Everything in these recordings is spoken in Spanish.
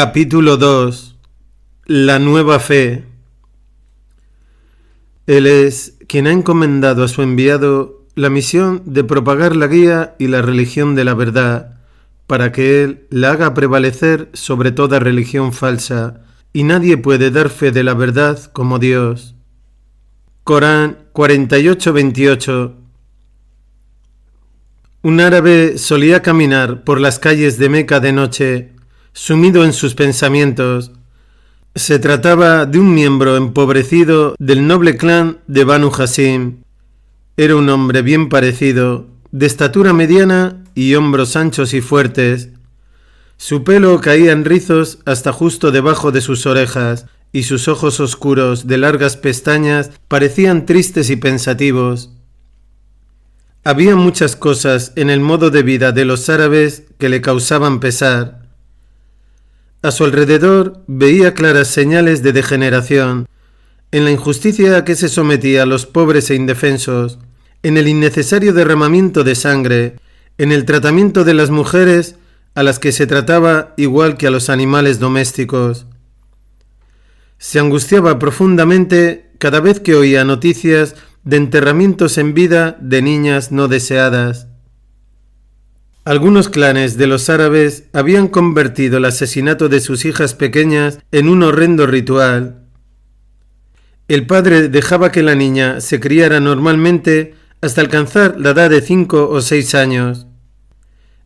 Capítulo 2. La nueva fe. Él es quien ha encomendado a su enviado la misión de propagar la guía y la religión de la verdad, para que él la haga prevalecer sobre toda religión falsa, y nadie puede dar fe de la verdad como Dios. Corán 48:28. Un árabe solía caminar por las calles de Meca de noche, sumido en sus pensamientos. Se trataba de un miembro empobrecido del noble clan de Banu Hasim. Era un hombre bien parecido, de estatura mediana y hombros anchos y fuertes. Su pelo caía en rizos hasta justo debajo de sus orejas, y sus ojos oscuros de largas pestañas parecían tristes y pensativos. Había muchas cosas en el modo de vida de los árabes que le causaban pesar. A su alrededor veía claras señales de degeneración, en la injusticia a que se sometía a los pobres e indefensos, en el innecesario derramamiento de sangre, en el tratamiento de las mujeres a las que se trataba igual que a los animales domésticos. Se angustiaba profundamente cada vez que oía noticias de enterramientos en vida de niñas no deseadas. Algunos clanes de los árabes habían convertido el asesinato de sus hijas pequeñas en un horrendo ritual. El padre dejaba que la niña se criara normalmente hasta alcanzar la edad de 5 o 6 años.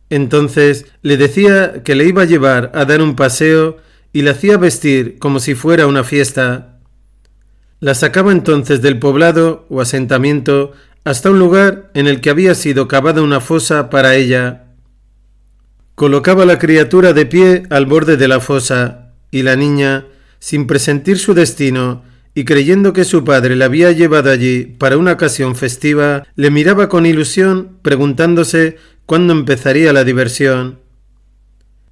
Entonces le decía que le iba a llevar a dar un paseo y la hacía vestir como si fuera una fiesta. La sacaba entonces del poblado o asentamiento hasta un lugar en el que había sido cavada una fosa para ella. Colocaba a la criatura de pie al borde de la fosa, y la niña, sin presentir su destino y creyendo que su padre la había llevado allí para una ocasión festiva, le miraba con ilusión, preguntándose cuándo empezaría la diversión.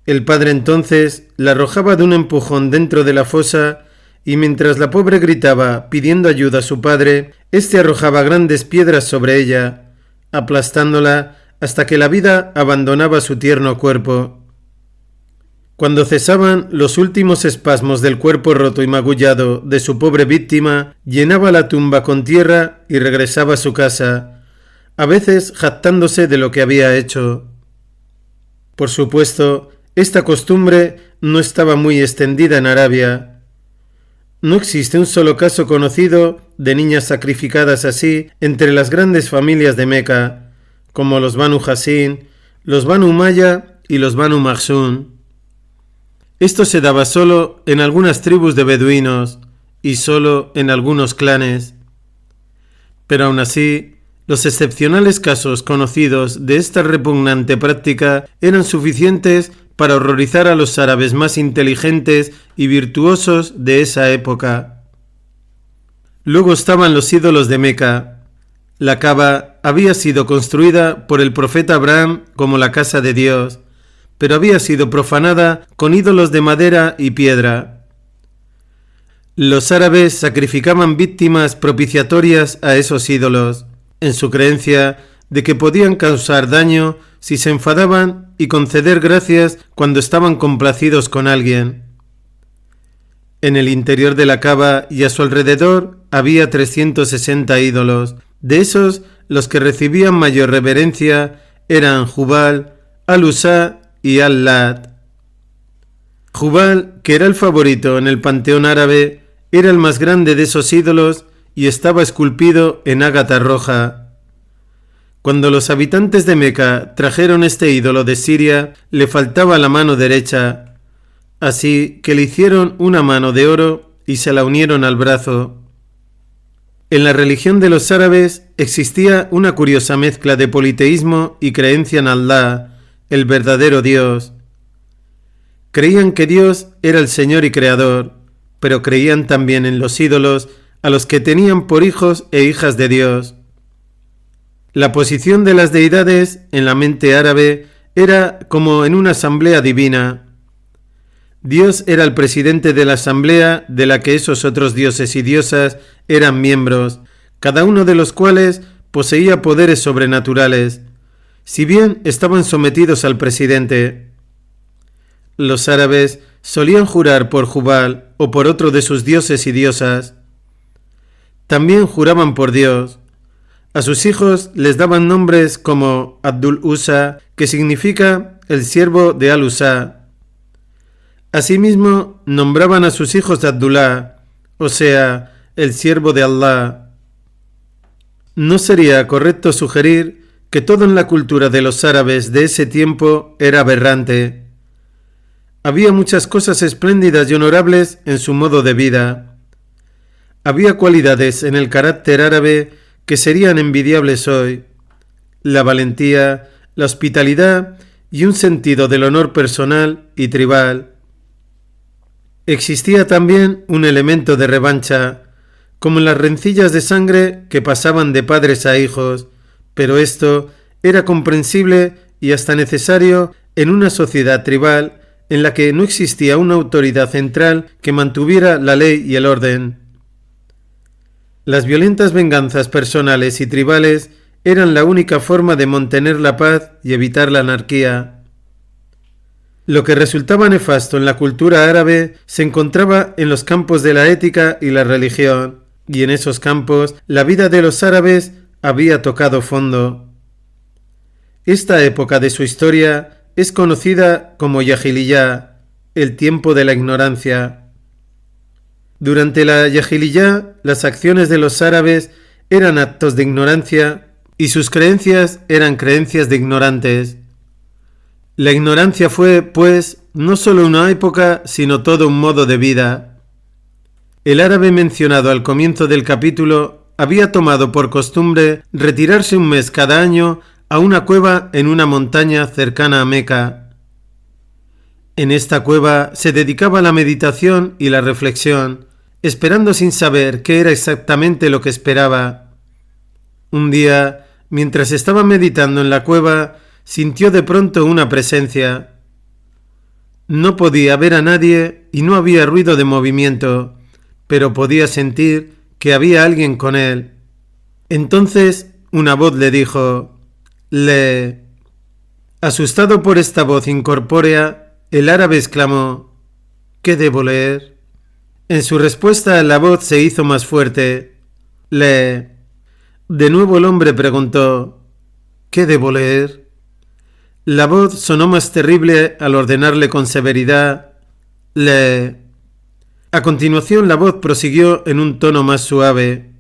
El padre entonces la arrojaba de un empujón dentro de la fosa, y mientras la pobre gritaba pidiendo ayuda a su padre, éste arrojaba grandes piedras sobre ella, aplastándola hasta que la vida abandonaba su tierno cuerpo. Cuando cesaban los últimos espasmos del cuerpo roto y magullado de su pobre víctima, llenaba la tumba con tierra y regresaba a su casa, a veces jactándose de lo que había hecho. Por supuesto, esta costumbre no estaba muy extendida en Arabia. No existe un solo caso conocido de niñas sacrificadas así entre las grandes familias de Meca, como los Banu Hasim, los Banu Umayya y los Banu Makhzum. Esto se daba solo en algunas tribus de beduinos y solo en algunos clanes. Pero aún así, los excepcionales casos conocidos de esta repugnante práctica eran suficientes para horrorizar a los árabes más inteligentes y virtuosos de esa época. Luego estaban los ídolos de Meca. La Kaaba había sido construida por el profeta Abraham como la casa de Dios, pero había sido profanada con ídolos de madera y piedra. Los árabes sacrificaban víctimas propiciatorias a esos ídolos, en su creencia de que podían causar daño si se enfadaban y conceder gracias cuando estaban complacidos con alguien. En el interior de la Kaaba y a su alrededor había 360 ídolos. De esos, los que recibían mayor reverencia eran Jubal, Al-Uzza y Al-Lat. Jubal, que era el favorito en el panteón árabe, era el más grande de esos ídolos y estaba esculpido en ágata roja. Cuando los habitantes de Meca trajeron este ídolo de Siria, le faltaba la mano derecha, así que le hicieron una mano de oro y se la unieron al brazo. En la religión de los árabes existía una curiosa mezcla de politeísmo y creencia en Allah, el verdadero Dios. Creían que Dios era el Señor y Creador, pero creían también en los ídolos a los que tenían por hijos e hijas de Dios. La posición de las deidades en la mente árabe era como en una asamblea divina. Dios era el presidente de la asamblea de la que esos otros dioses y diosas eran miembros, cada uno de los cuales poseía poderes sobrenaturales, si bien estaban sometidos al presidente. Los árabes solían jurar por Jubal o por otro de sus dioses y diosas. También juraban por Dios. A sus hijos les daban nombres como Abdul-Usa, que significa el siervo de Al-Usa. Asimismo, nombraban a sus hijos de Abdullah, o sea, el siervo de Allah. No sería correcto sugerir que todo en la cultura de los árabes de ese tiempo era aberrante. Había muchas cosas espléndidas y honorables en su modo de vida. Había cualidades en el carácter árabe que serían envidiables hoy: la valentía, la hospitalidad y un sentido del honor personal y tribal. Existía también un elemento de revancha, como en las rencillas de sangre que pasaban de padres a hijos, pero esto era comprensible y hasta necesario en una sociedad tribal en la que no existía una autoridad central que mantuviera la ley y el orden. Las violentas venganzas personales y tribales eran la única forma de mantener la paz y evitar la anarquía. Lo que resultaba nefasto en la cultura árabe se encontraba en los campos de la ética y la religión, y en esos campos la vida de los árabes había tocado fondo. Esta época de su historia es conocida como Yahiliyá, el tiempo de la ignorancia. Durante la Yahiliyá, las acciones de los árabes eran actos de ignorancia y sus creencias eran creencias de ignorantes. La ignorancia fue, pues, no solo una época, sino todo un modo de vida. El árabe mencionado al comienzo del capítulo había tomado por costumbre retirarse un mes cada año a una cueva en una montaña cercana a Meca. En esta cueva se dedicaba a la meditación y la reflexión, esperando sin saber qué era exactamente lo que esperaba. Un día, mientras estaba meditando en la cueva, sintió de pronto una presencia. No podía ver a nadie y no había ruido de movimiento, pero podía sentir que había alguien con él. Entonces una voz le dijo: «Lee». Asustado por esta voz incorpórea, el árabe exclamó: «¿Qué debo leer?». En su respuesta la voz se hizo más fuerte: «Lee». De nuevo el hombre preguntó: «¿Qué debo leer?». La voz sonó más terrible al ordenarle con severidad: «Lee». A continuación la voz prosiguió en un tono más suave: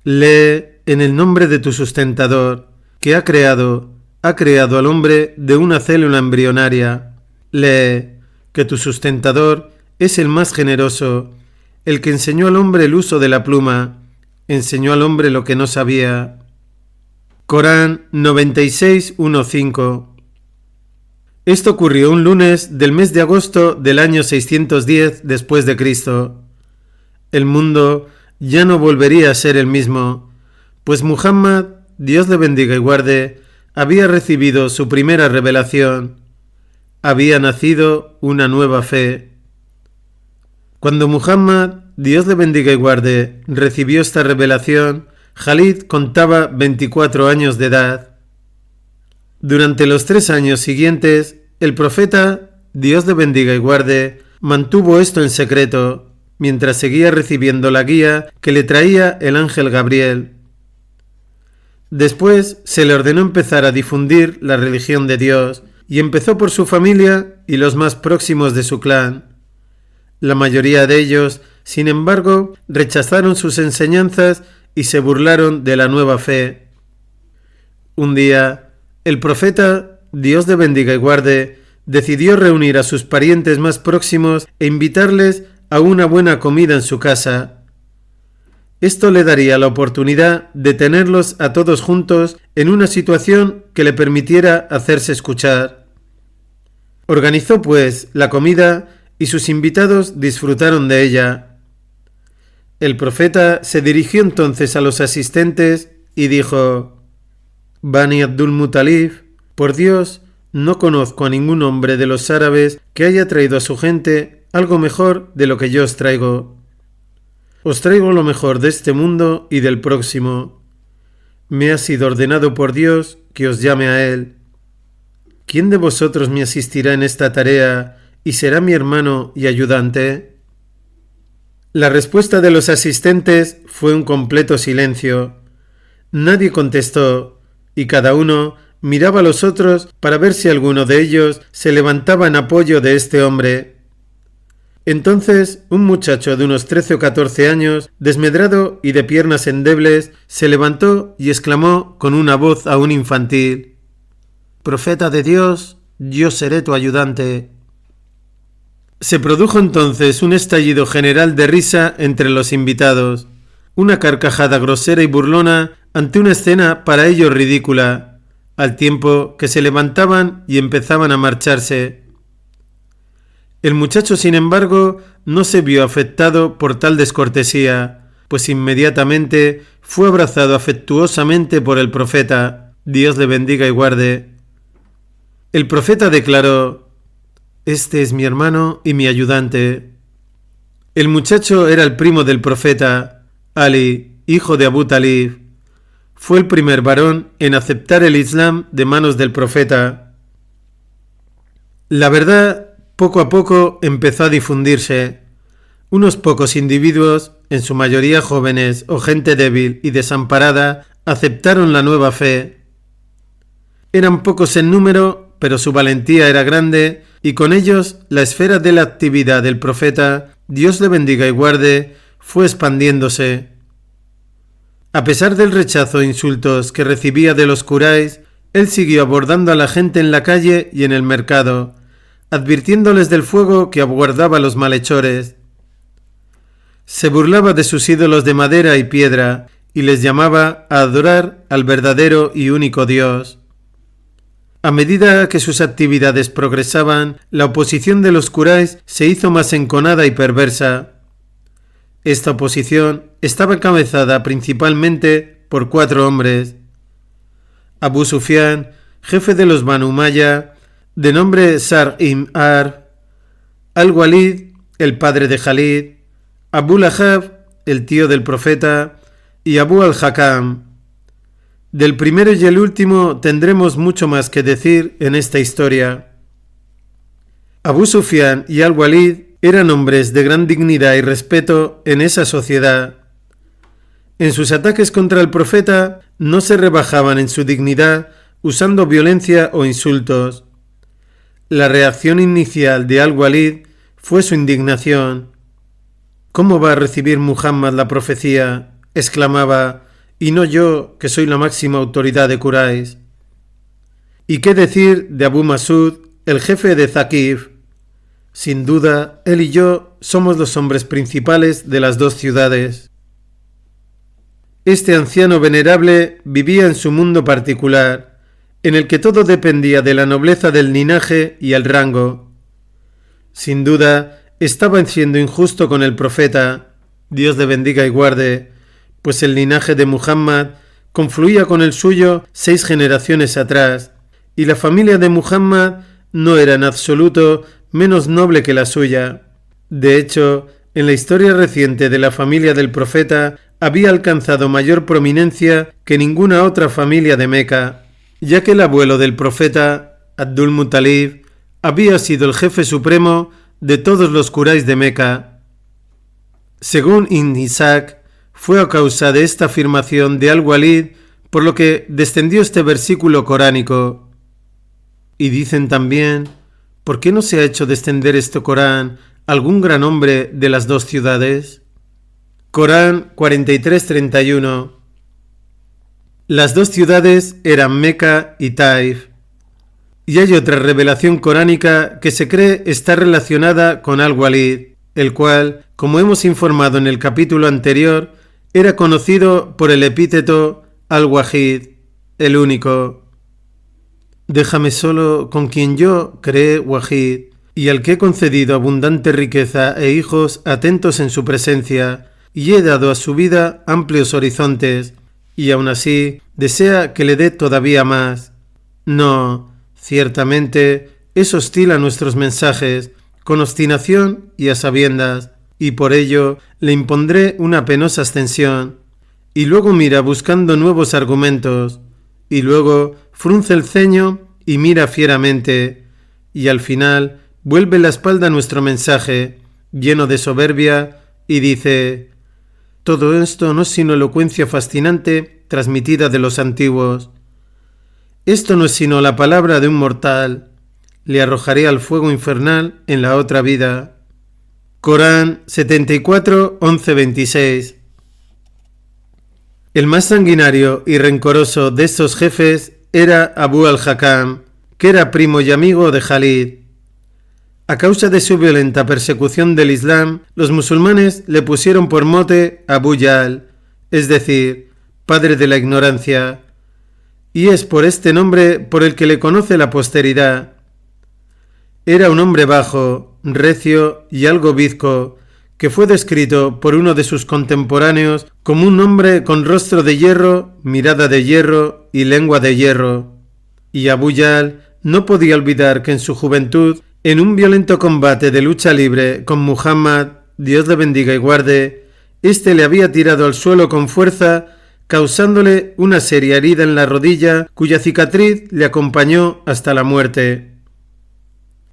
«Lee en el nombre de tu sustentador, que ha creado al hombre de una célula embrionaria. Lee que tu sustentador es el más generoso, el que enseñó al hombre el uso de la pluma, enseñó al hombre lo que no sabía». Corán 96:1-5. Esto ocurrió un lunes del mes de agosto del año 610 después de Cristo. El mundo ya no volvería a ser el mismo, pues Muhammad, Dios le bendiga y guarde, había recibido su primera revelación. Había nacido una nueva fe. Cuando Muhammad, Dios le bendiga y guarde, recibió esta revelación, Khalid contaba 24 años de edad. Durante los 3 años siguientes, el profeta, Dios le bendiga y guarde, mantuvo esto en secreto, mientras seguía recibiendo la guía que le traía el ángel Gabriel. Después se le ordenó empezar a difundir la religión de Dios, y empezó por su familia y los más próximos de su clan. La mayoría de ellos, sin embargo, rechazaron sus enseñanzas y se burlaron de la nueva fe. Un día, el profeta, Dios le bendiga y guarde, decidió reunir a sus parientes más próximos e invitarles a una buena comida en su casa. Esto le daría la oportunidad de tenerlos a todos juntos en una situación que le permitiera hacerse escuchar. Organizó, pues, la comida y sus invitados disfrutaron de ella. El profeta se dirigió entonces a los asistentes y dijo: «Bani Abdul Muttalib, por Dios, no conozco a ningún hombre de los árabes que haya traído a su gente algo mejor de lo que yo os traigo. Os traigo lo mejor de este mundo y del próximo. Me ha sido ordenado por Dios que os llame a él. ¿Quién de vosotros me asistirá en esta tarea y será mi hermano y ayudante? La respuesta de los asistentes fue un completo silencio. Nadie contestó, y cada uno miraba a los otros para ver si alguno de ellos se levantaba en apoyo de este hombre. Entonces un muchacho de unos 13 o 14 años, desmedrado y de piernas endebles, se levantó y exclamó con una voz aún infantil: «Profeta de Dios, yo seré tu ayudante». Se produjo entonces un estallido general de risa entre los invitados, una carcajada grosera y burlona ante una escena para ellos ridícula, al tiempo que se levantaban y empezaban a marcharse. El muchacho, sin embargo, no se vio afectado por tal descortesía, pues inmediatamente fue abrazado afectuosamente por el profeta, Dios le bendiga y guarde. El profeta declaró: «Este es mi hermano y mi ayudante». El muchacho era el primo del profeta, Ali, hijo de Abu Talib. Fue el primer varón en aceptar el Islam de manos del profeta. La verdad, poco a poco empezó a difundirse. Unos pocos individuos, en su mayoría jóvenes o gente débil y desamparada, aceptaron la nueva fe. Eran pocos en número, pero su valentía era grande, y con ellos la esfera de la actividad del profeta, Dios le bendiga y guarde, fue expandiéndose. A pesar del rechazo e insultos que recibía de los Quraysh, él siguió abordando a la gente en la calle y en el mercado, advirtiéndoles del fuego que aguardaba a los malhechores. Se burlaba de sus ídolos de madera y piedra y les llamaba a adorar al verdadero y único Dios. A medida que sus actividades progresaban, la oposición de los Quraysh se hizo más enconada y perversa. Esta oposición estaba encabezada principalmente por 4 hombres: Abu Sufyan, jefe de los Banu Umayya, de nombre Sar ibn Harb; Al-Walid, el padre de Khalid; Abu Lahab, el tío del profeta; y Abu al-Hakam. Del primero y el último tendremos mucho más que decir en esta historia. Abu Sufyan y Al-Walid eran hombres de gran dignidad y respeto en esa sociedad. En sus ataques contra el profeta no se rebajaban en su dignidad usando violencia o insultos. La reacción inicial de Al-Walid fue su indignación. «¿Cómo va a recibir Muhammad la profecía?», exclamaba, «y no yo, que soy la máxima autoridad de Quraysh». ¿Y qué decir de Abu Masud, el jefe de Thaqif? Sin duda, él y yo somos los hombres principales de las 2 ciudades. Este anciano venerable vivía en su mundo particular, en el que todo dependía de la nobleza del linaje y el rango. Sin duda, estaba siendo injusto con el profeta, Dios le bendiga y guarde, pues el linaje de Muhammad confluía con el suyo 6 generaciones atrás, y la familia de Muhammad no era en absoluto menos noble que la suya. De hecho, en la historia reciente de la familia del profeta había alcanzado mayor prominencia que ninguna otra familia de Meca, ya que el abuelo del profeta, Abdul Muttalib, había sido el jefe supremo de todos los Quraysh de Meca. Según Ibn Ishaq, fue a causa de esta afirmación de Al-Walid por lo que descendió este versículo coránico. Y dicen también: ¿por qué no se ha hecho descender este Corán algún gran hombre de las 2 ciudades? Corán 43:31. Las 2 ciudades eran Meca y Taif. Y hay otra revelación coránica que se cree está relacionada con Al-Walid, el cual, como hemos informado en el capítulo anterior, era conocido por el epíteto Al-Wahid, el único. Déjame solo con quien yo creé Wahid, y al que he concedido abundante riqueza e hijos atentos en su presencia, y he dado a su vida amplios horizontes, y aún así desea que le dé todavía más. No, ciertamente es hostil a nuestros mensajes, con obstinación y a sabiendas, y por ello le impondré una penosa ascensión. Y luego mira buscando nuevos argumentos, y luego frunce el ceño y mira fieramente, y al final vuelve la espalda a nuestro mensaje, lleno de soberbia, y dice: todo esto no es sino elocuencia fascinante transmitida de los antiguos. Esto no es sino la palabra de un mortal. Le arrojaré al fuego infernal en la otra vida. Corán 74, 11-26. El más sanguinario y rencoroso de estos jefes era Abu al-Hakam, que era primo y amigo de Khalid. A causa de su violenta persecución del Islam, los musulmanes le pusieron por mote Abu Jahl, es decir, padre de la ignorancia, y es por este nombre por el que le conoce la posteridad. Era un hombre bajo, recio y algo bizco, que fue descrito por uno de sus contemporáneos como un hombre con rostro de hierro, mirada de hierro y lengua de hierro. Y Abu Jahl no podía olvidar que en su juventud, en un violento combate de lucha libre con Muhammad, Dios le bendiga y guarde, éste le había tirado al suelo con fuerza, causándole una seria herida en la rodilla, cuya cicatriz le acompañó hasta la muerte.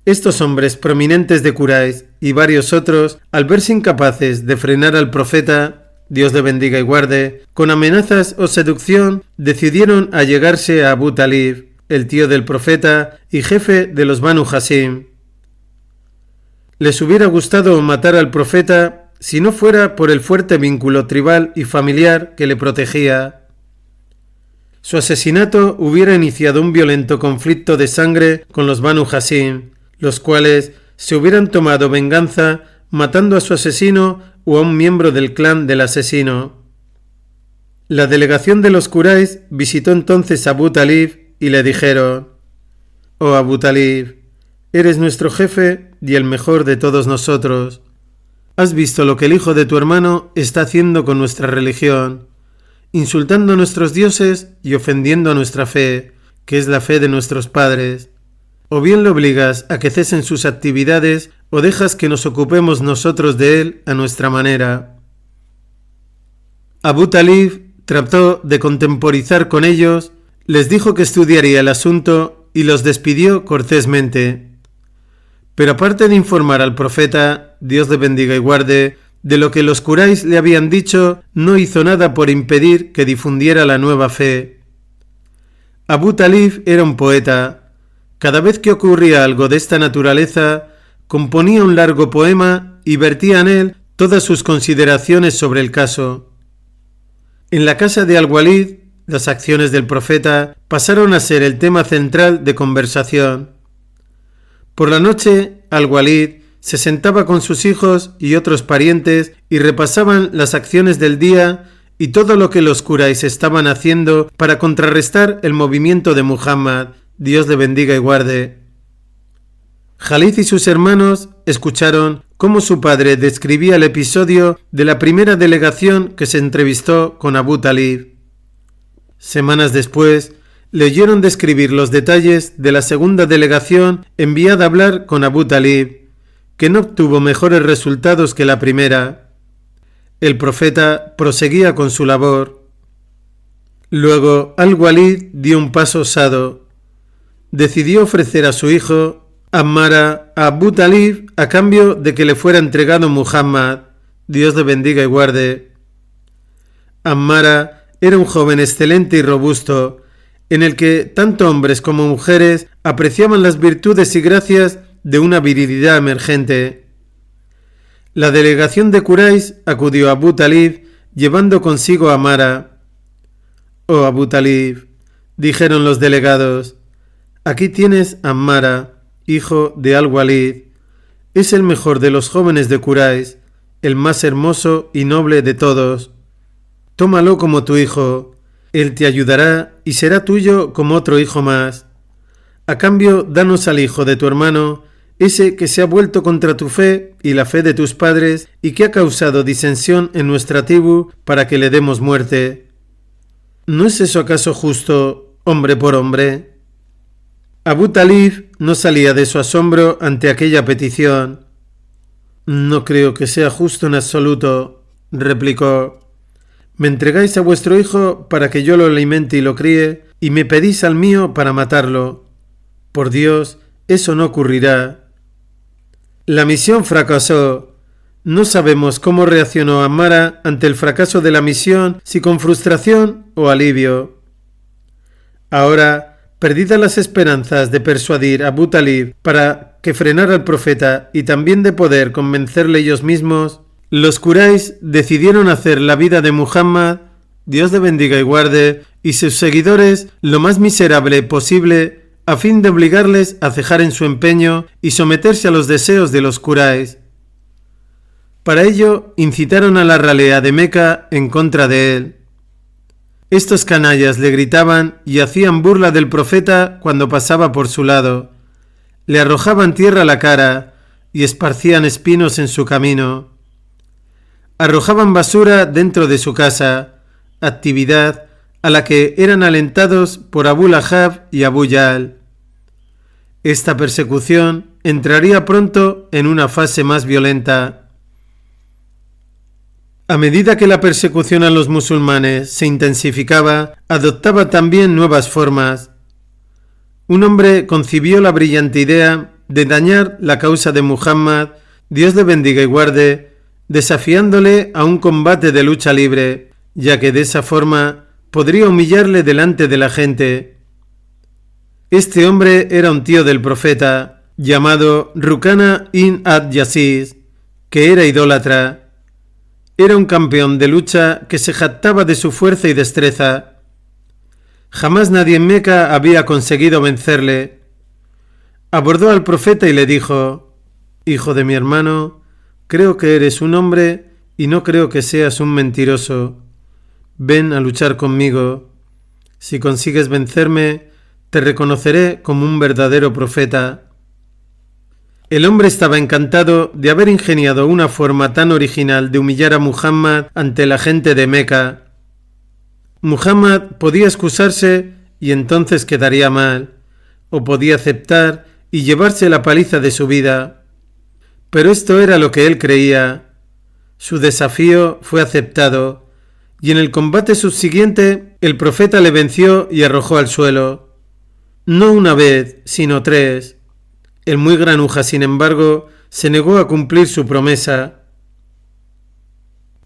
Estos hombres prominentes de Quraysh y varios otros, al verse incapaces de frenar al profeta, Dios le bendiga y guarde, con amenazas o seducción, decidieron allegarse a Abu Talib, el tío del profeta y jefe de los Banu Hashim. Les hubiera gustado matar al profeta si no fuera por el fuerte vínculo tribal y familiar que le protegía. Su asesinato hubiera iniciado un violento conflicto de sangre con los Banu Hashim, los cuales se hubieran tomado venganza matando a su asesino o a un miembro del clan del asesino. La delegación de los Quraysh visitó entonces a Abu Talib y le dijeron: «Oh Abu Talib, eres nuestro jefe y el mejor de todos nosotros. Has visto lo que el hijo de tu hermano está haciendo con nuestra religión, insultando a nuestros dioses y ofendiendo a nuestra fe, que es la fe de nuestros padres. O bien le obligas a que cesen sus actividades o dejas que nos ocupemos nosotros de él a nuestra manera». Abu Talib trató de contemporizar con ellos, les dijo que estudiaría el asunto y los despidió cortésmente. Pero aparte de informar al profeta, Dios le bendiga y guarde, de lo que los Quraysh le habían dicho, no hizo nada por impedir que difundiera la nueva fe. Abu Talib era un poeta. Cada vez que ocurría algo de esta naturaleza, componía un largo poema y vertía en él todas sus consideraciones sobre el caso. En la casa de Al-Walid, las acciones del profeta pasaron a ser el tema central de conversación. Por la noche, Al-Walid se sentaba con sus hijos y otros parientes y repasaban las acciones del día y todo lo que los Quraysh estaban haciendo para contrarrestar el movimiento de Muhammad, Dios le bendiga y guarde. Khalid y sus hermanos escucharon cómo su padre describía el episodio de la primera delegación que se entrevistó con Abu Talib. Semanas después, leyeron describir los detalles de la segunda delegación enviada a hablar con Abu Talib, que no obtuvo mejores resultados que la primera. El profeta proseguía con su labor. Luego Al-Walid dio un paso osado. Decidió ofrecer a su hijo Ammara a Abu Talib a cambio de que le fuera entregado Muhammad, Dios le bendiga y guarde. Ammara era un joven excelente y robusto, en el que tanto hombres como mujeres apreciaban las virtudes y gracias de una virilidad emergente. La delegación de Quraysh acudió a Abu Talib llevando consigo a Ammara. «Oh Abu Talib», dijeron los delegados, «aquí tienes a Ammara, hijo de Al-Walid. Es el mejor de los jóvenes de Quraysh, el más hermoso y noble de todos. Tómalo como tu hijo, él te ayudará y será tuyo como otro hijo más. A cambio, danos al hijo de tu hermano, ese que se ha vuelto contra tu fe y la fe de tus padres y que ha causado disensión en nuestra tribu para que le demos muerte. ¿No es eso acaso justo, hombre por hombre?» Abu Talib no salía de su asombro ante aquella petición. «No creo que sea justo en absoluto», replicó. «Me entregáis a vuestro hijo para que yo lo alimente y lo críe, y me pedís al mío para matarlo. Por Dios, eso no ocurrirá». La misión fracasó. No sabemos cómo reaccionó Ammara ante el fracaso de la misión, si con frustración o alivio. Ahora, perdidas las esperanzas de persuadir a Abu Talib para que frenara al profeta y también de poder convencerle ellos mismos, los Quraysh decidieron hacer la vida de Muhammad, Dios le bendiga y guarde, y sus seguidores lo más miserable posible a fin de obligarles a cejar en su empeño y someterse a los deseos de los Quraysh. Para ello incitaron a la ralea de Meca en contra de él. Estos canallas le gritaban y hacían burla del profeta cuando pasaba por su lado. Le arrojaban tierra a la cara y esparcían espinos en su camino. Arrojaban basura dentro de su casa, actividad a la que eran alentados por Abu Lahab y Abu Jahl. Esta persecución entraría pronto en una fase más violenta. A medida que la persecución a los musulmanes se intensificaba, adoptaba también nuevas formas. Un hombre concibió la brillante idea de dañar la causa de Muhammad, Dios le bendiga y guarde, desafiándole a un combate de lucha libre, ya que de esa forma podría humillarle delante de la gente. Este hombre era un tío del profeta, llamado Rukana ibn ad-Yaziz, que era idólatra. Era un campeón de lucha que se jactaba de su fuerza y destreza. Jamás nadie en Meca había conseguido vencerle. Abordó al profeta y le dijo: «Hijo de mi hermano, creo que eres un hombre y no creo que seas un mentiroso. Ven a luchar conmigo. Si consigues vencerme, te reconoceré como un verdadero profeta». El hombre estaba encantado de haber ingeniado una forma tan original de humillar a Muhammad ante la gente de Meca. Muhammad podía excusarse y entonces quedaría mal, o podía aceptar y llevarse la paliza de su vida. Pero esto era lo que él creía. Su desafío fue aceptado, y en el combate subsiguiente el profeta le venció y arrojó al suelo. No una vez, sino 3. El muy granuja, sin embargo, se negó a cumplir su promesa.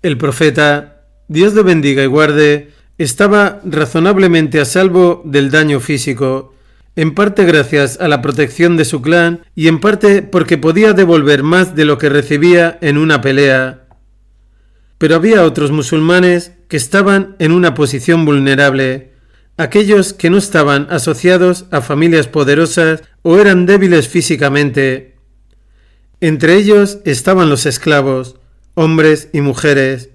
El profeta, Dios le bendiga y guarde, estaba razonablemente a salvo del daño físico, en parte gracias a la protección de su clan y en parte porque podía devolver más de lo que recibía en una pelea. Pero había otros musulmanes que estaban en una posición vulnerable, aquellos que no estaban asociados a familias poderosas o eran débiles físicamente. Entre ellos estaban los esclavos, hombres y mujeres.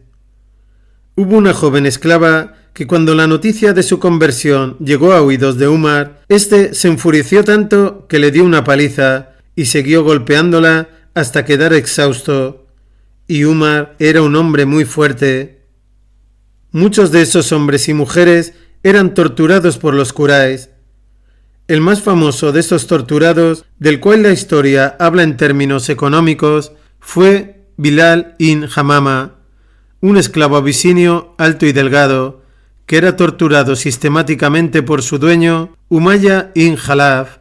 Hubo una joven esclava que cuando la noticia de su conversión llegó a oídos de Umar, éste se enfureció tanto que le dio una paliza y siguió golpeándola hasta quedar exhausto. Y Umar era un hombre muy fuerte. Muchos de esos hombres y mujeres eran torturados por los Quraysh. El más famoso de estos torturados, del cual la historia habla en términos económicos, fue Bilal ibn Hamama, un esclavo abisinio alto y delgado, que era torturado sistemáticamente por su dueño, Umayya ibn Khalaf.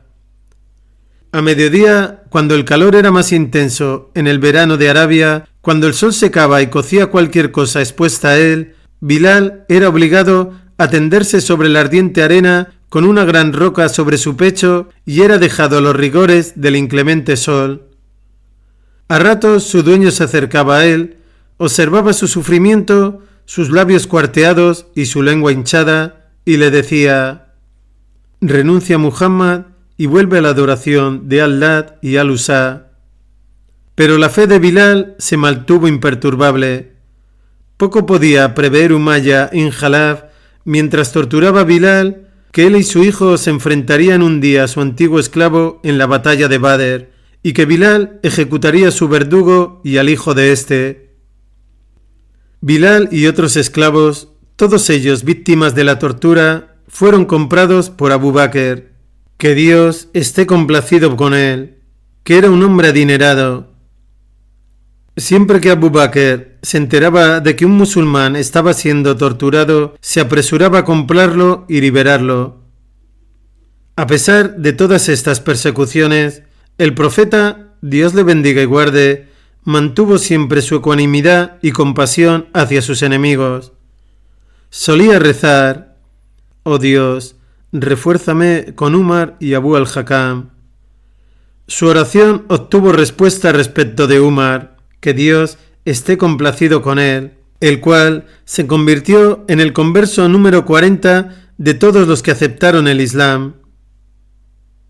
A mediodía, cuando el calor era más intenso en el verano de Arabia, cuando el sol secaba y cocía cualquier cosa expuesta a él, Bilal era obligado a tenderse sobre la ardiente arena con una gran roca sobre su pecho y era dejado a los rigores del inclemente sol. A ratos su dueño se acercaba a él, observaba su sufrimiento, sus labios cuarteados y su lengua hinchada, y le decía: «Renuncia Muhammad y vuelve a la adoración de Al-Lat y Al-Uzá». Pero la fe de Bilal se mantuvo imperturbable. Poco podía prever Umayya ibn Khalaf, mientras torturaba a Bilal, que él y su hijo se enfrentarían un día a su antiguo esclavo en la batalla de Badr, y que Bilal ejecutaría a su verdugo y al hijo de éste. Bilal y otros esclavos, todos ellos víctimas de la tortura, fueron comprados por Abu Bakr. Que Dios esté complacido con él, que era un hombre adinerado. Siempre que Abu Bakr se enteraba de que un musulmán estaba siendo torturado, se apresuraba a comprarlo y liberarlo. A pesar de todas estas persecuciones, el profeta, Dios le bendiga y guarde, mantuvo siempre su ecuanimidad y compasión hacia sus enemigos. Solía rezar: «Oh Dios, refuérzame con Umar y Abu al-Hakam». Su oración obtuvo respuesta respecto de Umar, que Dios esté complacido con él, el cual se convirtió en el converso número 40 de todos los que aceptaron el Islam.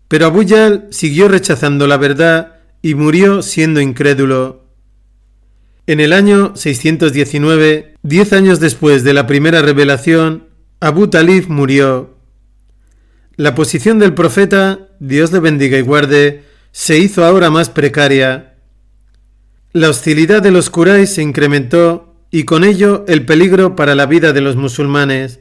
Pero Abu Jahl siguió rechazando la verdad y murió siendo incrédulo. En el año 619, 10 años después de la primera revelación, Abu Talib murió. La posición del profeta, Dios le bendiga y guarde, se hizo ahora más precaria. La hostilidad de los Quraysh se incrementó y con ello el peligro para la vida de los musulmanes.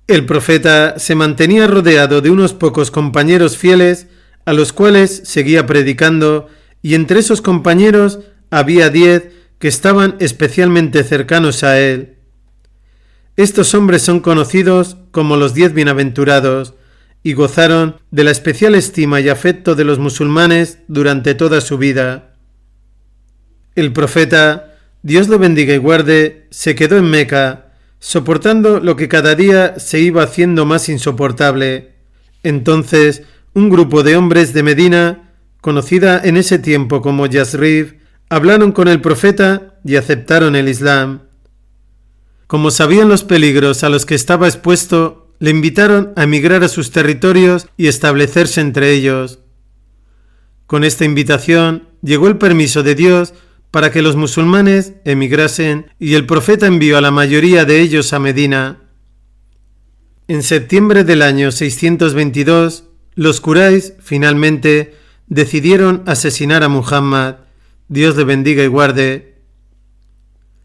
El profeta se mantenía rodeado de unos pocos compañeros fieles a los cuales seguía predicando, y entre esos compañeros había 10 que estaban especialmente cercanos a él. Estos hombres son conocidos como los 10 bienaventurados y gozaron de la especial estima y afecto de los musulmanes durante toda su vida. El profeta, Dios lo bendiga y guarde, se quedó en Meca, soportando lo que cada día se iba haciendo más insoportable. Entonces, un grupo de hombres de Medina, conocida en ese tiempo como Yasrib, hablaron con el profeta y aceptaron el Islam. Como sabían los peligros a los que estaba expuesto, le invitaron a emigrar a sus territorios y establecerse entre ellos. Con esta invitación llegó el permiso de Dios para que los musulmanes emigrasen y el profeta envió a la mayoría de ellos a Medina. En septiembre del año 622, los Quraysh finalmente decidieron asesinar a Muhammad, Dios le bendiga y guarde.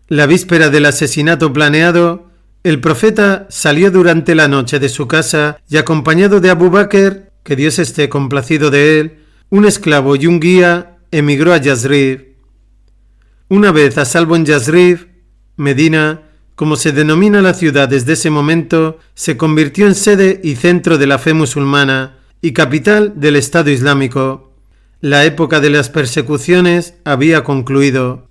La víspera del asesinato planeado, el profeta salió durante la noche de su casa y acompañado de Abu Bakr, que Dios esté complacido de él, un esclavo y un guía, emigró a Yasrib. Una vez a salvo en Yasrib, Medina, como se denomina la ciudad desde ese momento, se convirtió en sede y centro de la fe musulmana y capital del Estado Islámico. La época de las persecuciones había concluido.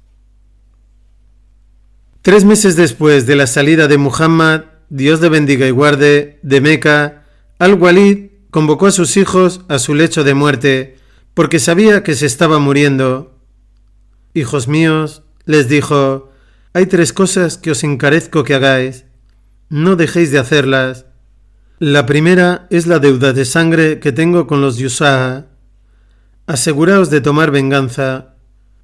3 meses después de la salida de Muhammad, Dios le bendiga y guarde, de Meca, Al-Walid convocó a sus hijos a su lecho de muerte, porque sabía que se estaba muriendo. «Hijos míos», les dijo, «hay 3 cosas que os encarezco que hagáis. No dejéis de hacerlas. La primera es la deuda de sangre que tengo con los Yusaha. Aseguraos de tomar venganza.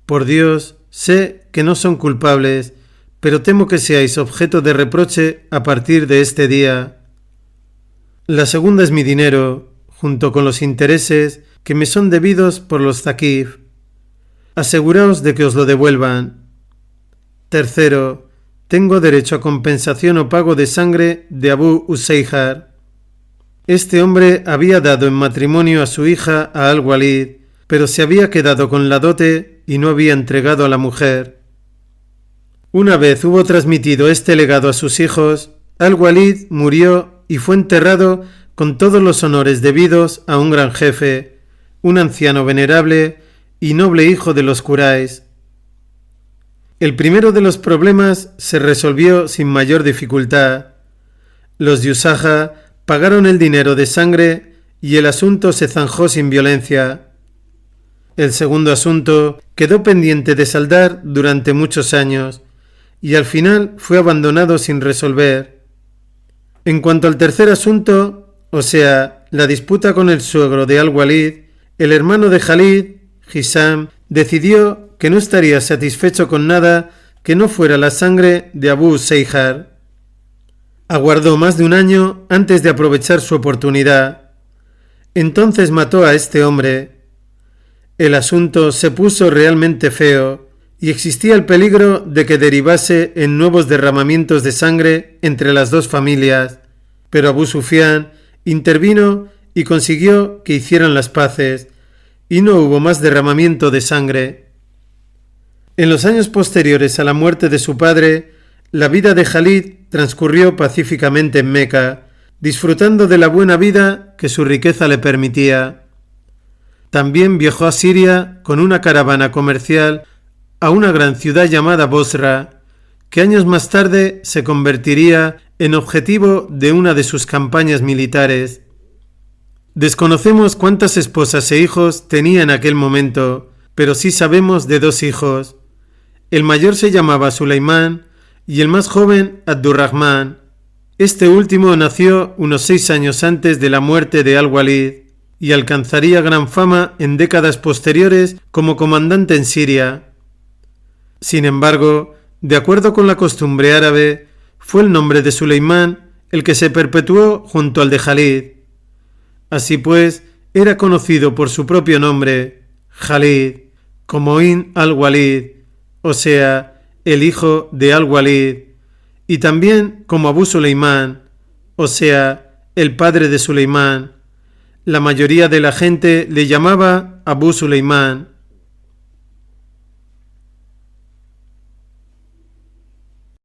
Por Dios, sé que no son culpables, pero temo que seáis objeto de reproche a partir de este día. La segunda es mi dinero, junto con los intereses que me son debidos por los Thaqif. Aseguraos de que os lo devuelvan. Tercero, tengo derecho a compensación o pago de sangre de Abu Usayjar. Este hombre había dado en matrimonio a su hija a Al-Walid, pero se había quedado con la dote y no había entregado a la mujer. Una vez hubo transmitido este legado a sus hijos, Al-Walid murió y fue enterrado con todos los honores debidos a un gran jefe, un anciano venerable y noble hijo de los Quraysh. El primero de los problemas se resolvió sin mayor dificultad. Los Yusaha pagaron el dinero de sangre y el asunto se zanjó sin violencia. El segundo asunto quedó pendiente de saldar durante muchos años y al final fue abandonado sin resolver. En cuanto al tercer asunto, o sea, la disputa con el suegro de Al-Walid, el hermano de Khalid, Hisam, decidió que no estaría satisfecho con nada que no fuera la sangre de Abu Usayjar. Aguardó más de 1 año antes de aprovechar su oportunidad. Entonces mató a este hombre. El asunto se puso realmente feo y existía el peligro de que derivase en nuevos derramamientos de sangre entre las 2 familias, pero Abu Sufyan intervino y consiguió que hicieran las paces, y no hubo más derramamiento de sangre. En los años posteriores a la muerte de su padre, la vida de Khalid transcurrió pacíficamente en Meca, disfrutando de la buena vida que su riqueza le permitía. También viajó a Siria con una caravana comercial a una gran ciudad llamada Bosra, que años más tarde se convertiría en objetivo de una de sus campañas militares. Desconocemos cuántas esposas e hijos tenía en aquel momento, pero sí sabemos de 2 hijos. El mayor se llamaba Sulaimán y el más joven Abdurrahman. Este último nació unos 6 años antes de la muerte de Al-Walid y alcanzaría gran fama en décadas posteriores como comandante en Siria. Sin embargo, de acuerdo con la costumbre árabe, fue el nombre de Sulaimán el que se perpetuó junto al de Khalid. Así pues, era conocido por su propio nombre, Khalid, como Ibn al-Walid, o sea, el hijo de Al-Walid, y también como Abu Sulaimán, o sea, el padre de Sulaimán. La mayoría de la gente le llamaba Abu Sulaimán.